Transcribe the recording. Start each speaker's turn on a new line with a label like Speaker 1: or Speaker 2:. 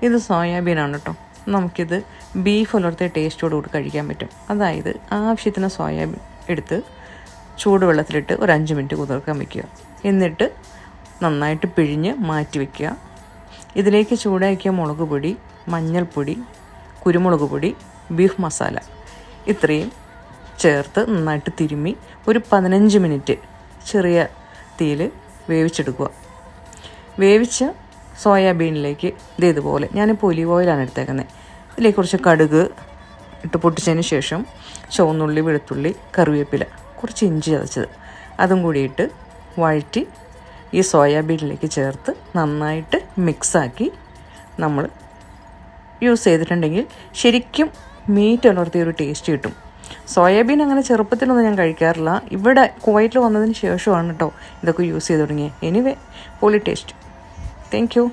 Speaker 1: ഇത് സോയാബീനാണ് കേട്ടോ. നമുക്കിത് ബീഫ് പുലർത്തിയ ടേസ്റ്റോടുകൂടി കഴിക്കാൻ പറ്റും. അതായത് ആവശ്യത്തിന് സോയാബീൻ എടുത്ത് ചൂടുവെള്ളത്തിലിട്ട് ഒരു 5 മിനിറ്റ് കുതിർക്കാൻ വയ്ക്കുക. എന്നിട്ട് നന്നായിട്ട് പിഴിഞ്ഞ് മാറ്റി വയ്ക്കുക. ഇതിലേക്ക് ചൂടാക്കിയ മുളക് പൊടി, മഞ്ഞൾപ്പൊടി, കുരുമുളക് പൊടി, ബീഫ് മസാല ഇത്രയും ചേർത്ത് നന്നായിട്ട് തിരുമ്മി ഒരു 15 മിനിറ്റ് ചെറിയ തീയിൽ വേവിച്ചെടുക്കുക. വേവിച്ച സോയാബീനിലേക്ക് ഇതുപോലെ, ഞാനിപ്പോൾ ഒലീവ് ഓയിലാണ് എടുത്തേക്കുന്നത്. ഇതിലേക്ക് കുറച്ച് കടുക് ഇട്ട് പൊട്ടിച്ചതിന് ശേഷം ചുവന്നുള്ളി, വെളുത്തുള്ളി, കറിവേപ്പില, കുറച്ച് ഇഞ്ചി ചതച്ചത് അതും കൂടിയിട്ട് വഴറ്റി ഈ സോയാബീനിലേക്ക് ചേർത്ത് നന്നായിട്ട് മിക്സാക്കി നമ്മൾ യൂസ് ചെയ്തിട്ടുണ്ടെങ്കിൽ ശരിക്കും മീറ്റ് ഉലർത്തിയ ഒരു ടേസ്റ്റ് കിട്ടും. സോയാബീൻ അങ്ങനെ ചെറുപ്പത്തിലൊന്നും ഞാൻ കഴിക്കാറില്ല. ഇവിടെ കുവൈറ്റിൽ വന്നതിന് ശേഷമാണ് കേട്ടോ ഇതൊക്കെ യൂസ് ചെയ്ത് തുടങ്ങിയത്. എനിവേ പൊളി ടേസ്റ്റ്. Thank you.